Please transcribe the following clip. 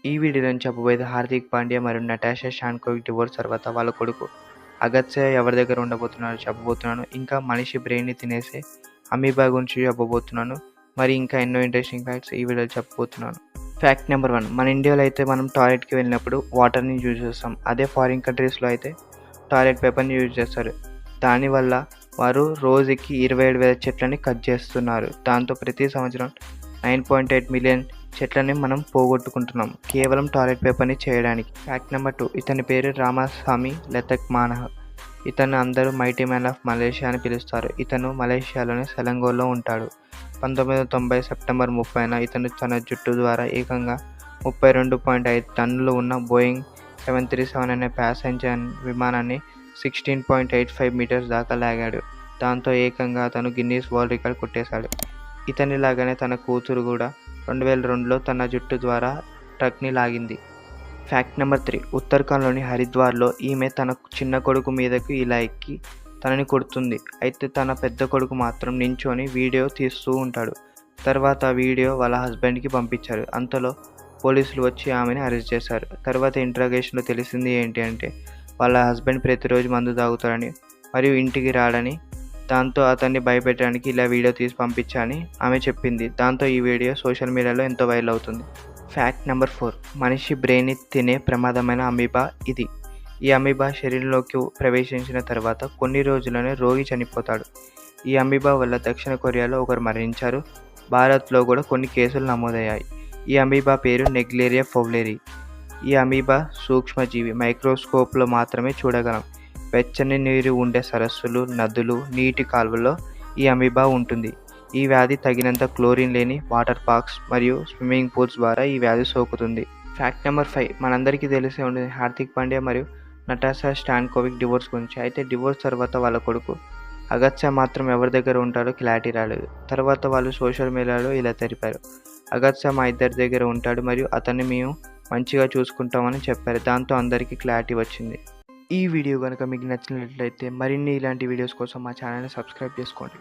ఈ వీడియోలో నేను చెప్పబోయేది హార్దిక్ పాండ్యా మరియు నటాషా స్టాన్కోవిక్ డివోర్స్ తర్వాత వాళ్ళ కొడుకు అగత్య ఎవరి దగ్గర ఉండబోతున్నారో చెప్పబోతున్నాను. ఇంకా మనిషి బ్రెయిన్ని తినేసే అమీబా గురించి చెప్పబోతున్నాను. మరి ఇంకా ఎన్నో ఇంట్రెస్టింగ్ ఫ్యాక్ట్స్ ఈ వీడియోలో చెప్పబోతున్నాను. ఫ్యాక్ట్ నెంబర్ 1, మన ఇండియాలో అయితే మనం టాయిలెట్కి వెళ్ళినప్పుడు వాటర్ని యూజ్ చేస్తాం. అదే ఫారిన్ కంట్రీస్లో అయితే టాయిలెట్ పేపర్ని యూజ్ చేస్తారు. దానివల్ల వారు రోజుకి 27,000 చెట్లని కట్ చేస్తున్నారు. దాంతో ప్రతి సంవత్సరం 9.8 మిలియన్ చెట్లని మనం పోగొట్టుకుంటున్నాం కేవలం టాయిలెట్ పేపర్ని చేయడానికి. ఫ్యాక్ట్ నెంబర్ 2, ఇతని పేరు రామస్వామి లతక్మానహ. ఇతను అందరూ మైటీ మ్యాన్ ఆఫ్ మలేషియా అని పిలుస్తారు. ఇతను మలేషియాలోని సెలంగోర్లో ఉంటాడు. 1990 సెప్టెంబర్ 30న ఇతను తన జుట్టు ద్వారా ఏకంగా 32.5 టన్నులు ఉన్న బోయింగ్ 737 అనే ప్యాసింజర్ విమానాన్ని 16.85 మీటర్స్ దాకా లాగాడు. దాంతో ఏకంగా అతను గిన్నీస్ వరల్డ్ రికార్డ్ కొట్టేశాడు. ఇతనిలాగానే తన కూతురు కూడా 2002లో తన జుట్టు ద్వారా ట్రక్ని లాగింది. ఫ్యాక్ట్ నెంబర్ 3, ఉత్తరాఖండ్లోని హరిద్వార్లో ఈమె తన చిన్న కొడుకు మీదకు ఇలా ఎక్కి తనని కొడుతుంది. అయితే తన పెద్ద కొడుకు మాత్రం నించొని వీడియో తీస్తూ ఉంటాడు. తర్వాత ఆ వీడియో వాళ్ళ హస్బెండ్కి పంపించారు. అంతలో పోలీసులు వచ్చి ఆమెని అరెస్ట్ చేశారు. తర్వాత ఇంట్రాగేషన్లో తెలిసింది ఏంటి అంటే వాళ్ళ హస్బెండ్ ప్రతిరోజు మందు తాగుతాడని మరియు ఇంటికి రాడని, దాంతో అతన్ని భయపెట్టడానికి ఇలా వీడియో తీసి పంపించాలని ఆమె చెప్పింది. దాంతో ఈ వీడియో సోషల్ మీడియాలో ఎంతో వైరల్ అవుతుంది. ఫ్యాక్ట్ నెంబర్ 4, మనిషి బ్రెయిన్ని తినే ప్రమాదమైన అమీబా ఇది. ఈ అమీబా శరీరంలోకి ప్రవేశించిన తర్వాత కొన్ని రోజుల్లోనే రోగి చనిపోతాడు. ఈ అమీబా వల్ల దక్షిణ కొరియాలో ఒకరు మరణించారు. భారత్లో కూడా కొన్ని కేసులు నమోదయ్యాయి. ఈ అమీబా పేరు నెగ్లేరియా ఫౌలేరి. ఈ అమీబా సూక్ష్మజీవి, మైక్రోస్కోప్లో మాత్రమే చూడగలం. వెచ్చని నీరు ఉండే సరస్సులు, నదులు, నీటి కాలువల్లో ఈ అమీబా ఉంటుంది. ఈ వ్యాధి తగినంత క్లోరిన్ లేని వాటర్ పార్క్స్ మరియు స్విమ్మింగ్ పూల్స్ ద్వారా ఈ వ్యాధి సోకుతుంది. ఫ్యాక్ట్ నెంబర్ 5, మనందరికీ తెలిసే ఉంటుంది హార్దిక్ పాండ్యా మరియు నటాషా స్టాన్కోవిక్ డివోర్స్ గురించి. అయితే డివోర్స్ తర్వాత వాళ్ళ కొడుకు అగత్య మాత్రం ఎవరి దగ్గర ఉంటాడో క్లారిటీ రాలేదు. తర్వాత వాళ్ళు సోషల్ మీడియాలో ఇలా తెలిపారు: అగత్య మా ఇద్దరి దగ్గర ఉంటాడు మరియు అతన్ని మేము మంచిగా చూసుకుంటామని చెప్పారు. దాంతో అందరికీ క్లారిటీ వచ్చింది. ఈ వీడియో కనుక మీకు నచ్చినట్లయితే మరిన్ని ఇలాంటి వీడియోస్ కోసం మా ఛానల్ని సబ్స్క్రైబ్ చేసుకోండి.